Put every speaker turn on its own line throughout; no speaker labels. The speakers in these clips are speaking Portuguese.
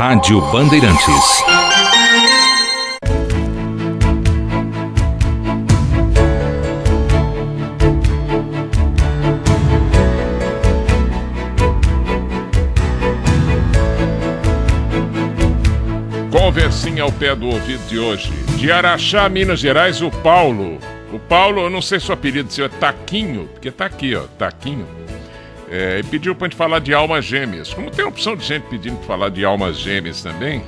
Rádio Bandeirantes.
Conversinha ao pé do ouvido de hoje. De Araxá, Minas Gerais, o Paulo. O Paulo, eu não sei se o apelido seu é Taquinho, porque tá aqui, ó, Taquinho. E pediu pra gente falar de almas gêmeas. Como tem opção de gente pedindo pra falar de almas gêmeas também,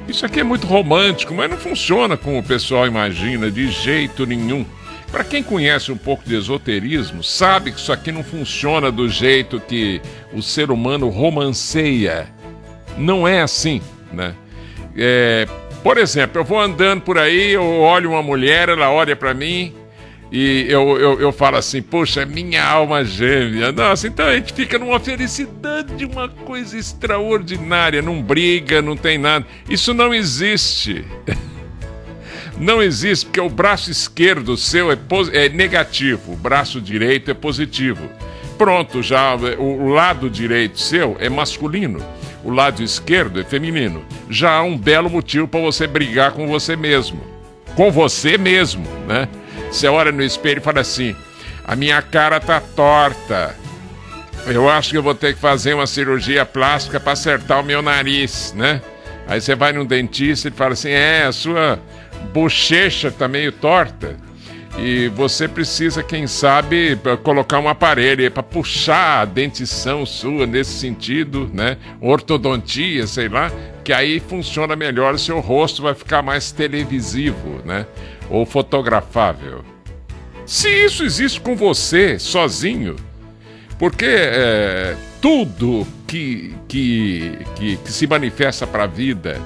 isso aqui é muito romântico, mas não funciona como o pessoal imagina de jeito nenhum. Pra quem conhece um pouco de esoterismo, sabe que isso aqui não funciona do jeito que o ser humano romanceia. Não é assim, né? Por exemplo, eu vou andando por aí, eu olho uma mulher, ela olha pra mim e eu falo assim, poxa, é minha alma gêmea. Nossa, então a gente fica numa felicidade, uma coisa extraordinária, não briga, não tem nada. Isso não existe. Não existe, porque o braço esquerdo seu é negativo, o braço direito é positivo. Pronto, já o lado direito seu é masculino. O lado esquerdo é feminino. Já há um belo motivo para você brigar com você mesmo. Com você mesmo, né? Você olha no espelho e fala assim, a minha cara tá torta. Eu acho que eu vou ter que fazer uma cirurgia plástica para acertar o meu nariz, né? Aí você vai num dentista e fala assim, a sua bochecha tá meio torta. E você precisa, quem sabe, colocar um aparelho para puxar a dentição sua nesse sentido, né? Ortodontia, sei lá, que aí funciona melhor, o seu rosto vai ficar mais televisivo, né? Ou fotografável. Se isso existe com você, sozinho, porque tudo que se manifesta para a vida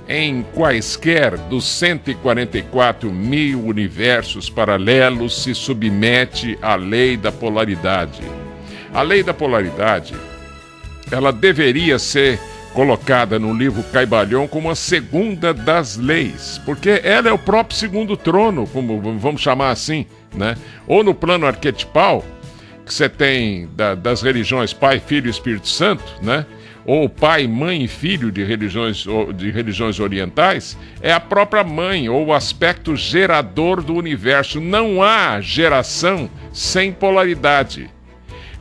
em quaisquer dos 144 mil universos paralelos se submete à lei da polaridade. A lei da polaridade, ela deveria ser colocada no livro Caibalion como a segunda das leis, porque ela é o próprio segundo trono, como vamos chamar assim, né? Ou no plano arquetipal, que você tem das religiões Pai, Filho e Espírito Santo, né? Ou pai, mãe e filho de religiões orientais, é a própria mãe, ou o aspecto gerador do universo. Não há geração sem polaridade.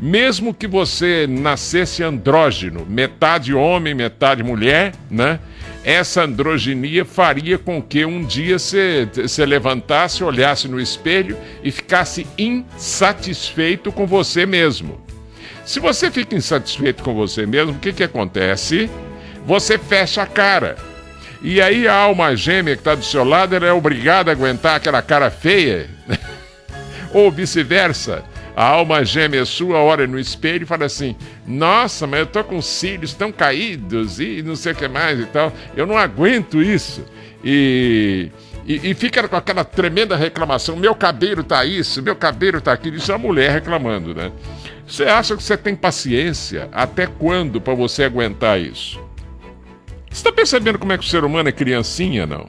Mesmo que você nascesse andrógeno, metade homem, metade mulher, né? Essa androginia faria com que um dia você levantasse, olhasse no espelho e ficasse insatisfeito com você mesmo. Se você fica insatisfeito com você mesmo, o que acontece? Você fecha a cara. E aí a alma gêmea que está do seu lado, ela é obrigada a aguentar aquela cara feia. Ou vice-versa. A alma gêmea sua olha no espelho e fala assim, nossa, mas eu tô com os cílios tão caídos e não sei o que mais e tal. Eu não aguento isso. E fica com aquela tremenda reclamação, meu cabelo tá isso, meu cabelo tá aquilo. Isso é a mulher reclamando, né? Você acha que você tem paciência? Até quando para você aguentar isso? Você está percebendo como é que o ser humano é criancinha, não?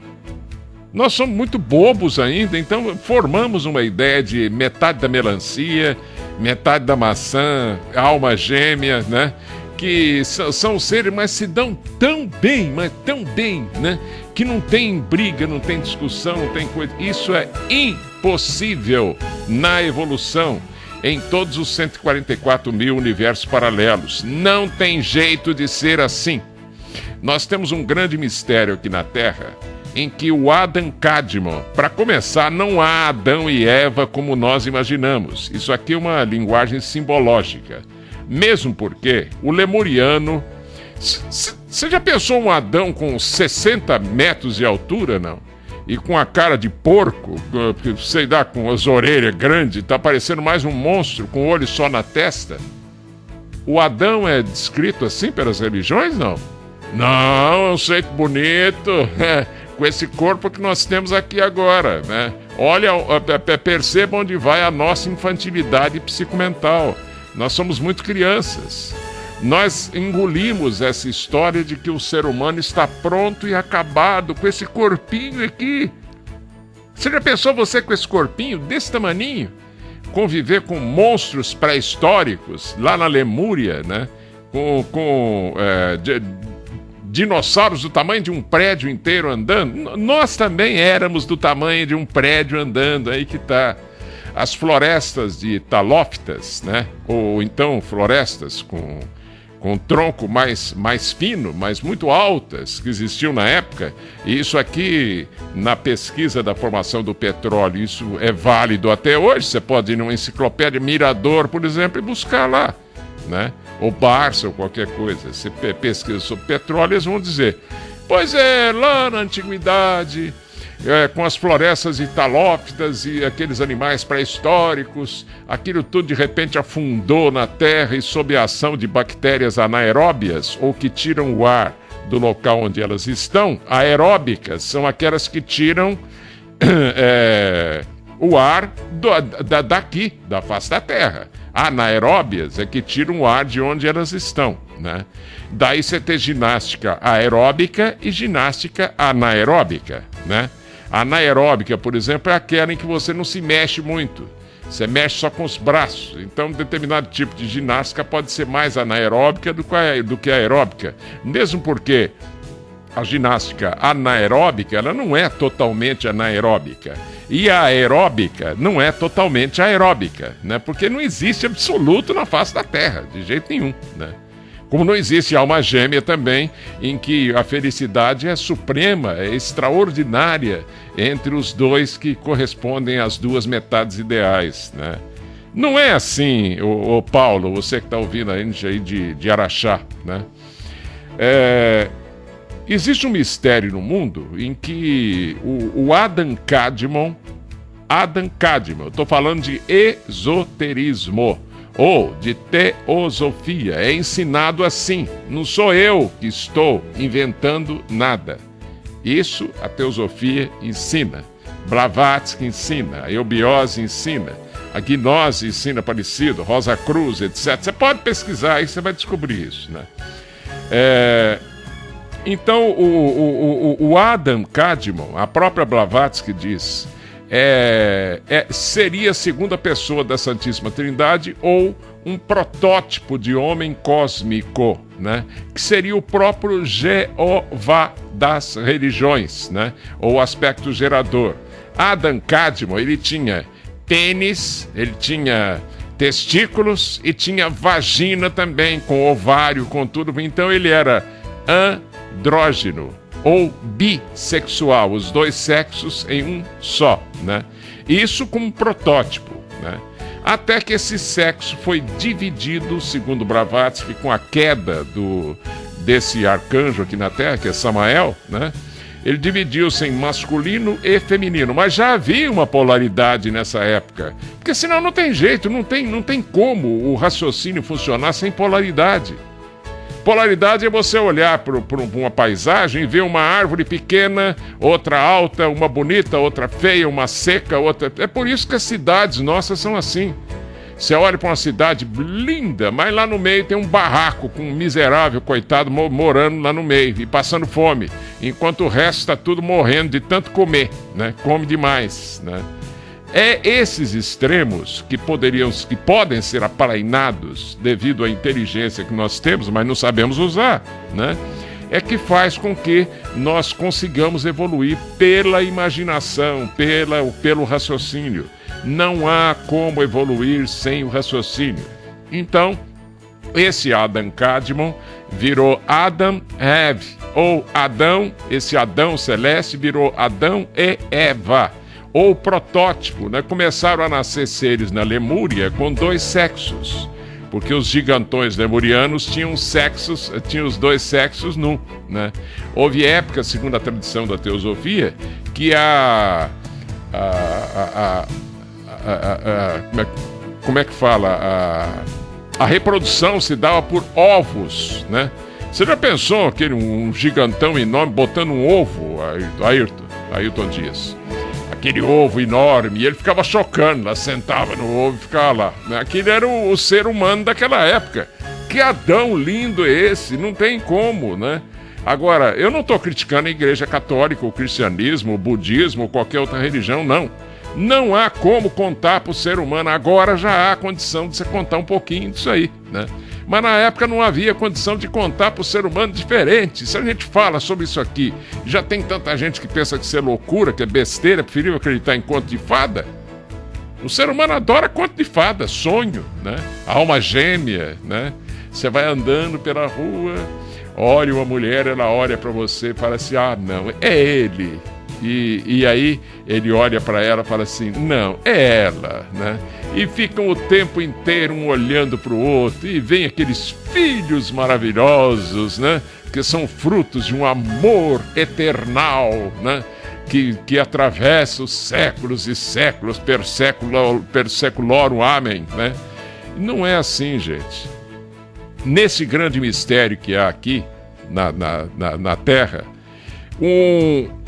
Nós somos muito bobos ainda, então formamos uma ideia de metade da melancia, metade da maçã, alma gêmea, né? Que são seres, mas se dão tão bem, mas tão bem, né? Que não tem briga, não tem discussão, não tem coisa. Isso é impossível na evolução. Em todos os 144 mil universos paralelos. Não tem jeito de ser assim. Nós temos um grande mistério aqui na Terra, em que o Adam Kadmon, para começar, não há Adão e Eva como nós imaginamos. Isso aqui é uma linguagem simbológica. Mesmo porque o lemuriano... Você já pensou um Adão com 60 metros de altura, não? E com a cara de porco, sei lá, com as orelhas grandes, tá parecendo mais um monstro com o olho só na testa. O Adão é descrito assim pelas religiões, não? Não, é um ser bonito, com esse corpo que nós temos aqui agora, né? Olha, perceba onde vai a nossa infantilidade psicomental. Nós somos muito crianças. Nós engolimos essa história de que o ser humano está pronto e acabado com esse corpinho aqui. Você já pensou você com esse corpinho desse tamaninho? Conviver com monstros pré-históricos lá na Lemúria, né? dinossauros do tamanho de um prédio inteiro andando. Nós também éramos do tamanho de um prédio andando, aí que tá. As florestas de talófitas, né? Ou então florestas com tronco mais fino, mas muito altas, que existiam na época. E isso aqui, na pesquisa da formação do petróleo, isso é válido até hoje. Você pode ir numa enciclopédia Mirador, por exemplo, e buscar lá, né? Ou Barça, ou qualquer coisa. Você pesquisa sobre petróleo, eles vão dizer: pois é, lá na antiguidade, com as florestas italófitas e aqueles animais pré-históricos, aquilo tudo de repente afundou na terra e sob a ação de bactérias anaeróbias, ou que tiram o ar do local onde elas estão. Aeróbicas são aquelas que tiram o ar daqui, da face da terra. Anaeróbias é que tiram o ar de onde elas estão, né? Daí você tem ginástica aeróbica e ginástica anaeróbica, né? A anaeróbica, por exemplo, é aquela em que você não se mexe muito. Você mexe só com os braços. Então, determinado tipo de ginástica pode ser mais anaeróbica do que aeróbica. Mesmo porque a ginástica anaeróbica, ela não é totalmente anaeróbica. E a aeróbica não é totalmente aeróbica, né? Porque não existe absoluto na face da Terra, de jeito nenhum, né? Como não existe alma gêmea também, em que a felicidade é suprema, é extraordinária entre os dois que correspondem às duas metades ideais, né? Não é assim, ô Paulo, você que está ouvindo a gente aí de Araxá, né? Existe um mistério no mundo em que o Adam Kadmon, eu estou falando de esoterismo, ou de teosofia, é ensinado assim. Não sou eu que estou inventando nada. Isso a teosofia ensina. Blavatsky ensina, a eubiose ensina, a gnose ensina parecido, Rosa Cruz, etc. Você pode pesquisar aí, você vai descobrir isso, né? Então, o Adam Kadmon, a própria Blavatsky diz, seria a segunda pessoa da Santíssima Trindade ou um protótipo de homem cósmico, né? Que seria o próprio Jeová das religiões, né? Ou aspecto gerador. Adam Kadmon, ele tinha pênis, ele tinha testículos e tinha vagina também, com ovário, com tudo. Então ele era andrógeno ou bissexual, os dois sexos em um só, né? Isso como protótipo, né? Até que esse sexo foi dividido, segundo Blavatsky, com a queda desse arcanjo aqui na Terra, que é Samael, né? Ele dividiu-se em masculino e feminino, mas já havia uma polaridade nessa época, porque senão não tem jeito, não tem como o raciocínio funcionar sem polaridade. Polaridade é você olhar para uma paisagem e ver uma árvore pequena, outra alta, uma bonita, outra feia, uma seca, outra... É por isso que as cidades nossas são assim. Você olha para uma cidade linda, mas lá no meio tem um barraco com um miserável, coitado, morando lá no meio e passando fome, enquanto o resto está tudo morrendo de tanto comer, né? Come demais, né? É esses extremos que podem ser aplainados devido à inteligência que nós temos, mas não sabemos usar, né? É que faz com que nós consigamos evoluir pela imaginação, pelo raciocínio. Não há como evoluir sem o raciocínio. Então, esse Adam Kadmon virou Adam Eve, ou Adão, esse Adão celeste virou Adão e Eva, ou protótipo, né? Começaram a nascer seres na Lemúria com dois sexos, porque os gigantões lemurianos tinham os dois sexos num, né? Houve época, segundo a tradição da teosofia, que como é que fala? A reprodução se dava por ovos, né? Você já pensou um gigantão enorme botando um ovo, Ayrton Dias? Aquele ovo enorme, e ele ficava chocando, lá sentava no ovo e ficava lá, né? Aquele era o ser humano daquela época. Que Adão lindo é esse? Não tem como, né? Agora, eu não estou criticando a Igreja Católica, o cristianismo, o budismo ou qualquer outra religião, não. Não há como contar para o ser humano. Agora já há condição de você contar um pouquinho disso aí, né? Mas na época não havia condição de contar para o ser humano diferente. Se a gente fala sobre isso aqui, já tem tanta gente que pensa que isso é loucura, que é besteira, preferível acreditar em conto de fada. O ser humano adora conto de fada, sonho, né? Alma gêmea, né? Você vai andando pela rua, olha uma mulher, ela olha para você e fala assim, ah, não, é ele. E aí ele olha para ela e fala assim, não, é ela, né? E ficam o tempo inteiro um olhando para o outro, e vem aqueles filhos maravilhosos, né? Que são frutos de um amor eternal, né? Que atravessa os séculos e séculos, per seculorum, amém, né? Não é assim, gente. Nesse grande mistério que há aqui na Terra,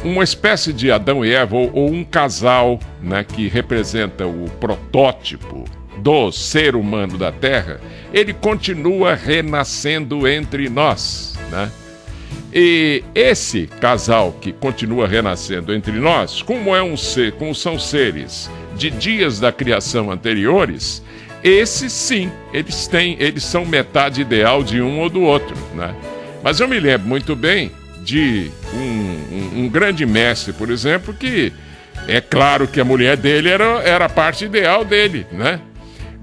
uma espécie de Adão e Eva, ou um casal, né, que representa o protótipo do ser humano da Terra, ele continua renascendo entre nós, né? E esse casal que continua renascendo entre nós, como são seres de dias da criação anteriores, esses sim, eles são metade ideal de um ou do outro, né? Mas eu me lembro muito bem de um grande mestre, por exemplo, que é claro que a mulher dele era a parte ideal dele, né?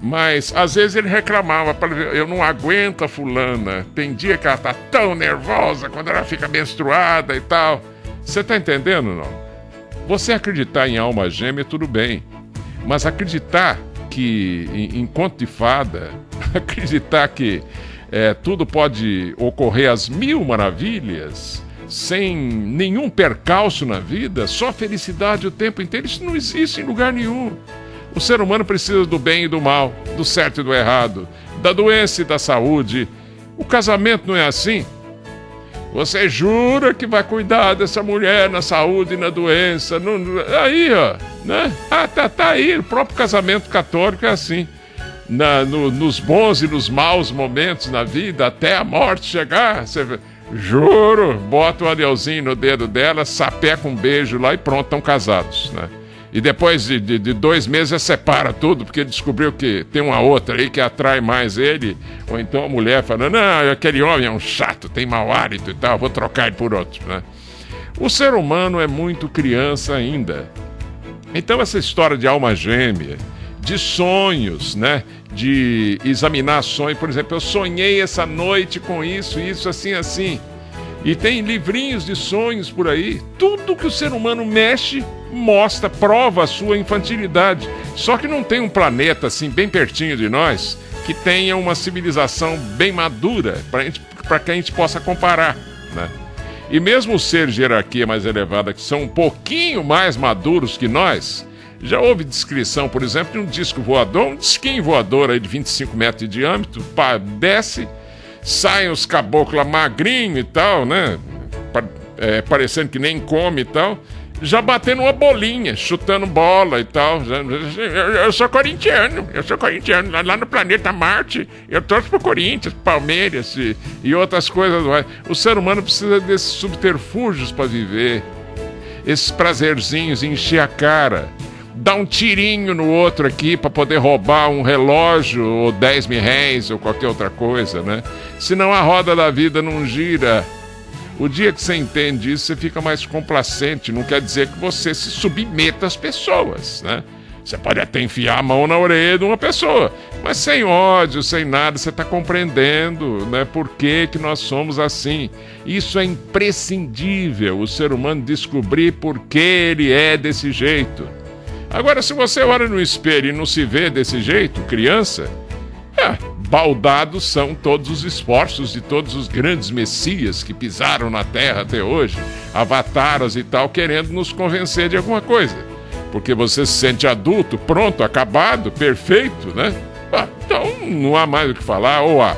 Mas às vezes ele reclamava, eu não aguento a fulana, tem dia que ela tá tão nervosa quando ela fica menstruada e tal. Você tá entendendo, não? Você acreditar em alma gêmea, tudo bem, mas acreditar que em conto de fada, acreditar que tudo pode ocorrer às mil maravilhas, sem nenhum percalço na vida, só felicidade o tempo inteiro, isso não existe em lugar nenhum. O ser humano precisa do bem e do mal, do certo e do errado, da doença e da saúde. O casamento não é assim. Você jura que vai cuidar dessa mulher na saúde e na doença. Aí, ó, né? Tá aí, o próprio casamento católico é assim. Nos bons e nos maus momentos na vida, até a morte chegar, você juro, bota um anelzinho no dedo dela, sapeca um beijo lá e pronto, estão casados, né? E depois de 2 meses separa tudo, porque descobriu que tem uma outra aí que atrai mais ele. Ou então a mulher fala, não, aquele homem é um chato, tem mau hálito e tal, vou trocar ele por outro, né? O ser humano é muito criança ainda. Então essa história de alma gêmea, de sonhos, né? De examinar sonhos, por exemplo, eu sonhei essa noite com isso, assim, assim. E tem livrinhos de sonhos por aí. Tudo que o ser humano mexe, mostra, prova a sua infantilidade. Só que não tem um planeta assim, bem pertinho de nós, que tenha uma civilização bem madura, para que a gente possa comparar, né? E mesmo os seres de hierarquia mais elevada, que são um pouquinho mais maduros que nós, já houve descrição, por exemplo, de um disco voador, um disquinho voador aí de 25 metros de diâmetro, desce, saem os caboclos lá magrinho e tal, né? Parecendo que nem come e tal, já batendo uma bolinha, chutando bola e tal. Eu sou corintiano, lá no planeta Marte, eu torço pro Corinthians, Palmeiras e outras coisas mais. O ser humano precisa desses subterfúgios para viver, esses prazerzinhos, encher a cara, dar um tirinho no outro aqui para poder roubar um relógio ou 10 mil réis ou qualquer outra coisa, né? Senão a roda da vida não gira. O dia que você entende isso, você fica mais complacente. Não quer dizer que você se submeta às pessoas, né? Você pode até enfiar a mão na orelha de uma pessoa, mas sem ódio, sem nada, você está compreendendo, né, por que nós somos assim. Isso é imprescindível, o ser humano descobrir por que ele é desse jeito. Agora, se você olha no espelho e não se vê desse jeito, criança, baldados são todos os esforços de todos os grandes messias que pisaram na Terra até hoje, avataras e tal, querendo nos convencer de alguma coisa. Porque você se sente adulto, pronto, acabado, perfeito, né? Então não há mais o que falar, ou há.